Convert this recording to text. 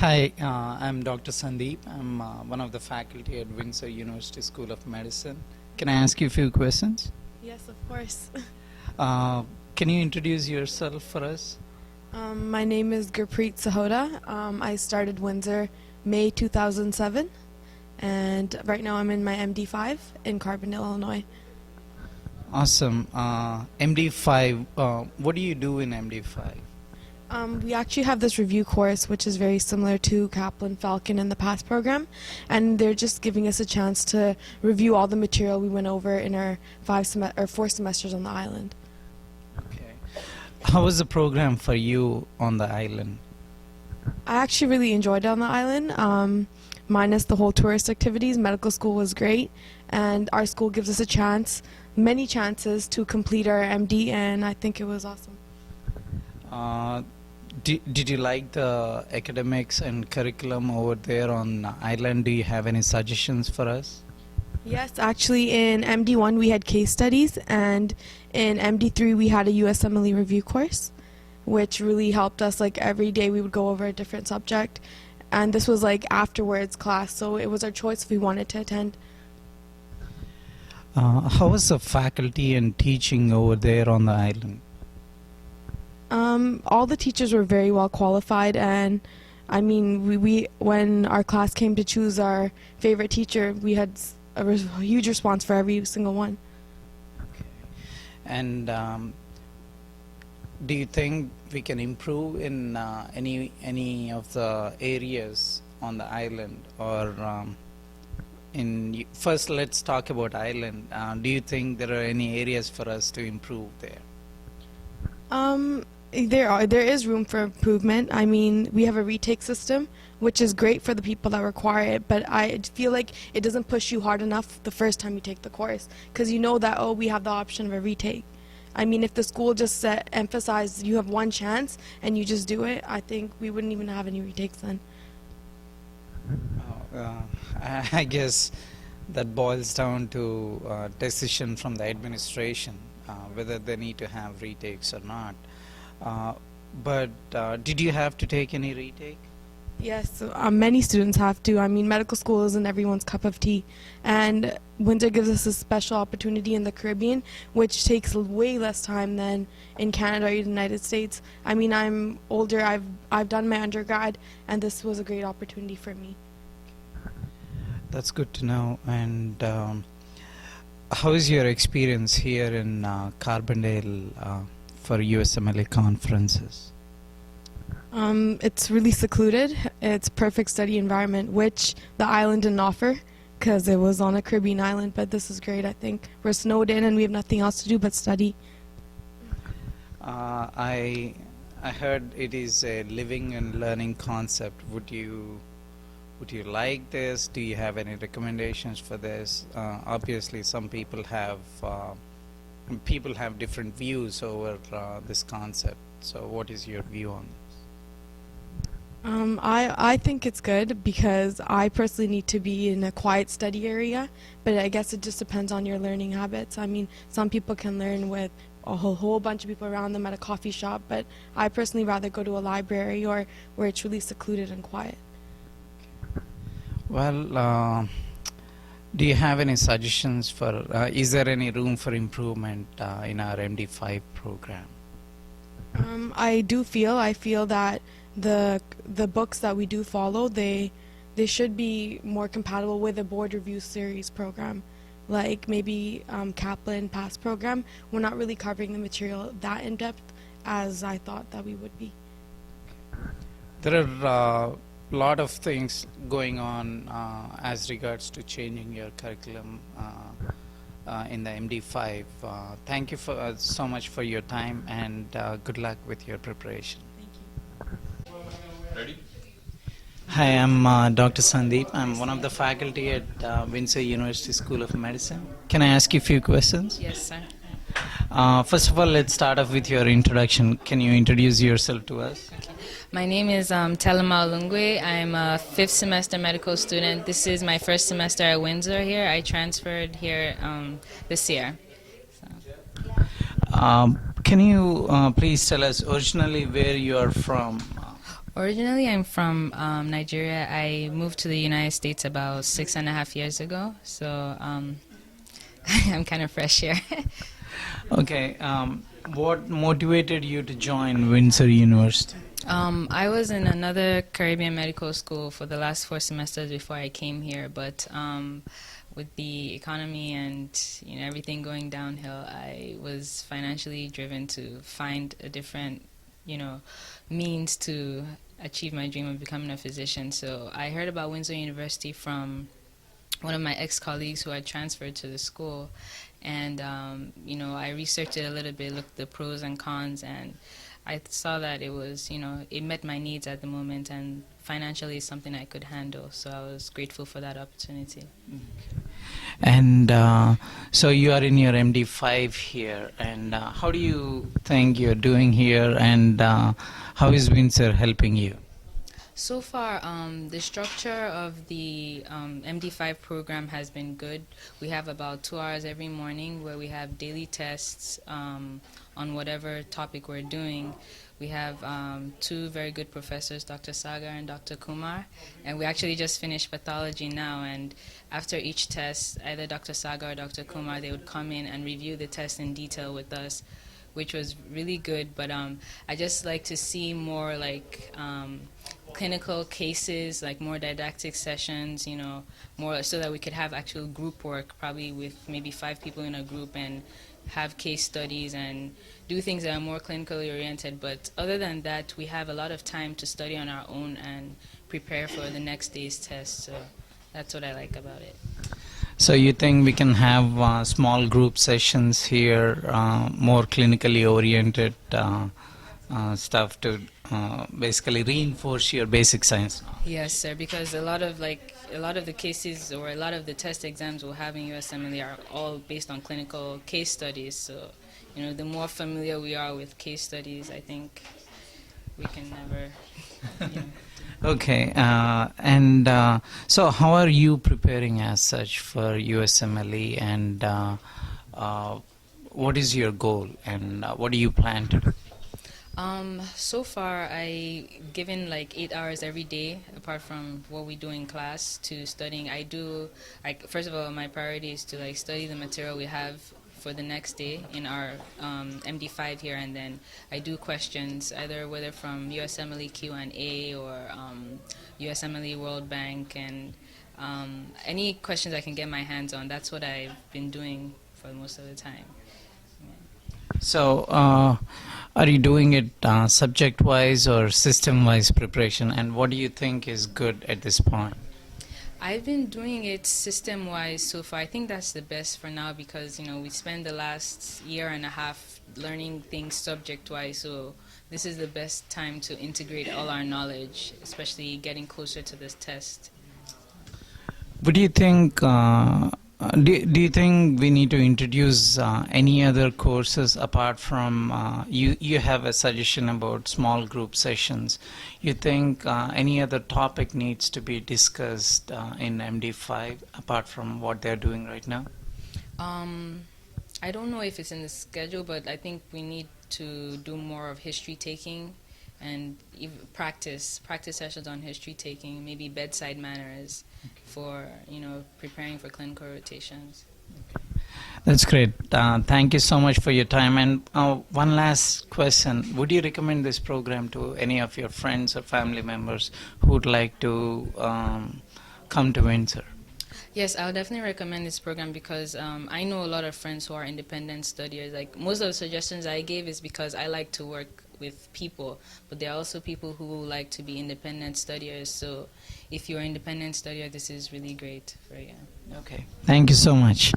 Hi, I'm Dr. Sandeep. I'm one of the faculty at Windsor University School of Medicine. Can I ask you a few questions? Yes, of course. Can you introduce yourself for us? My name is Gurpreet Sahota. I started Windsor May 2007, and right now I'm in my MD5 in Carbondale, Illinois. Awesome. MD5, what do you do in MD5? We actually have this review course, which is very similar to Kaplan Falcon in the past program, and they're just giving us a chance to review all the material we went over in our 4 semesters on the island. Okay. How was the program for you on the island? I actually really enjoyed it on the island, minus the whole tourist activities. Medical school was great, and our school gives us a chance, many chances, to complete our MD, and I think it was awesome. Did you like the academics and curriculum over there on the island? Do you have any suggestions for us? Yes, actually in MD1 we had case studies, and in MD3 we had a USMLE review course, which really helped us. Like every day we would go over a different subject, and this was like afterwards class, so it was our choice if we wanted to attend. How was the faculty and teaching over there on the island? All the teachers were very well qualified, and I mean, we when our class came to choose our favorite teacher, we had a huge response for every single one. Okay. And do you think we can improve in any of the areas on the island, or first let's talk about island. Do you think there are any areas for us to improve there? There is room for improvement. I mean, we have a retake system, which is great for the people that require it, but I feel like it doesn't push you hard enough the first time you take the course, because you know that, oh, we have the option of a retake. I mean, if the school just emphasized you have one chance and you just do it, I think we wouldn't even have any retakes then. I guess that boils down to a decision from the administration, whether they need to have retakes or not. But did you have to take any retake? Yes, many students have to. I mean, medical school isn't everyone's cup of tea, and Windsor gives us a special opportunity in the Caribbean, which takes way less time than in Canada or the United States. I mean, I'm older, I've done my undergrad, and this was a great opportunity for me. That's good to know. And how is your experience here in Carbondale for USMLA conferences? It's really secluded. It's perfect study environment, which the island didn't offer because it was on a Caribbean island, but this is great, I think. We're snowed in and we have nothing else to do but study. I heard it is a living and learning concept. Would you like this? Do you have any recommendations for this? Obviously some people have different views over this concept. So what is your view on this? I think it's good because I personally need to be in a quiet study area, but I guess it just depends on your learning habits. I mean, some people can learn with a whole bunch of people around them at a coffee shop, but I personally rather go to a library or where it's really secluded and quiet. Well, do you have any suggestions for, is there any room for improvement in our MD5 program? I feel that the books that we do follow, they should be more compatible with a board review series program, like maybe Kaplan past program. We're not really covering the material that in depth as I thought that we would be. There are a lot of things going on as regards to changing your curriculum in the MD5. Thank you so much for your time, and good luck with your preparation. Ready? Hi, I'm Dr. Sandeep. I'm one of the faculty at Windsor University School of Medicine. Can I ask you a few questions? Yes, sir. First of all, let's start off with your introduction. Can you introduce yourself to us? Okay. My name is Telema Olungwe. I'm a 5th semester medical student. This is my first semester at Windsor here. I transferred here this year. So. Can you please tell us originally where you are from? Originally, I'm from Nigeria. I moved to the United States about 6.5 years ago, so I'm kind of fresh here. Okay, what motivated you to join Windsor University? I was in another Caribbean medical school for the last 4 semesters before I came here, but with the economy and everything going downhill, I was financially driven to find a different means to achieve my dream of becoming a physician. So I heard about Windsor University from one of my ex-colleagues who had transferred to the school, and I researched it a little bit, looked the pros and cons, and I saw that it met my needs at the moment, and financially is something I could handle. So I was grateful for that opportunity. And so you are in your MD5 here, and how do you think you're doing here, and how is Windsor helping you? So far, the structure of the MD5 program has been good. We have about 2 hours every morning where we have daily tests on whatever topic we're doing. We have 2 very good professors, Dr. Sagar and Dr. Kumar, and we actually just finished pathology now, and after each test, either Dr. Sagar or Dr. Kumar, they would come in and review the test in detail with us, which was really good. But I just like to see more like clinical cases, like more didactic sessions, more so that we could have actual group work, probably with maybe 5 people in a group, and have case studies and do things that are more clinically oriented. But other than that, we have a lot of time to study on our own and prepare for the next day's test. So that's what I like about it. So you think we can have small group sessions here, more clinically oriented stuff to basically reinforce your basic science knowledge? Yes, sir, because a lot of the cases or a lot of the test exams we'll have in USMLE are all based on clinical case studies. So, the more familiar we are with case studies, I think we can never. Okay, and so how are you preparing as such for USMLE, and what is your goal, and what do you plan to do? So far, I given like 8 hours every day, apart from what we do in class, to studying. First of all, my priority is to study the material we have for the next day in our MD5 here, and then I do questions, either whether from USMLE Q&A or USMLE World Bank, and any questions I can get my hands on. That's what I've been doing for most of the time. So, are you doing it subject-wise or system-wise preparation, and what do you think is good at this point? I've been doing it system-wise so far. I think that's the best for now because, we spent the last year and a half learning things subject-wise, so this is the best time to integrate all our knowledge, especially getting closer to this test. What do you think? Do you think we need to introduce any other courses apart from you have a suggestion about small group sessions? You think any other topic needs to be discussed in MD5 apart from what they're doing right now? I don't know if it's in the schedule, but I think we need to do more of history taking and practice sessions on history taking, maybe bedside manners for, preparing for clinical rotations. That's great. Thank you so much for your time. And one last question. Would you recommend this program to any of your friends or family members who would like to come to Windsor? Yes, I would definitely recommend this program because I know a lot of friends who are independent studiers. Like most of the suggestions I gave is because I like to work with people, but there are also people who like to be independent studiers. So if you're an independent studier, this is really great for you. Okay. Thank you so much.